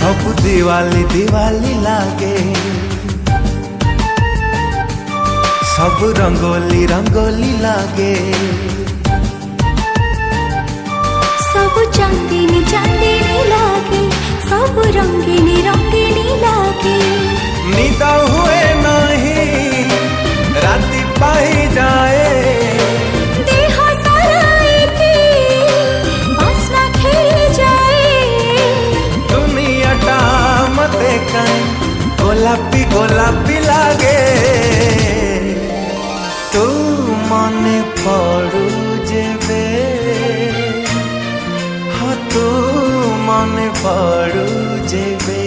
सब दिवाली दिवाली लागे, सब रंगोली रंगोली लागे, सब चांदनी चांदनी लागे, सब रंगीनी रंगीनी लागे। निद हुए नहीं राति पाई जाए, देह सारा बासना खेली जाए। दुनियाटा मते काई गोलापी गोलापी लागे। तू मने पड़ू जेबे, हाँ तू मने पड़ू जेबे।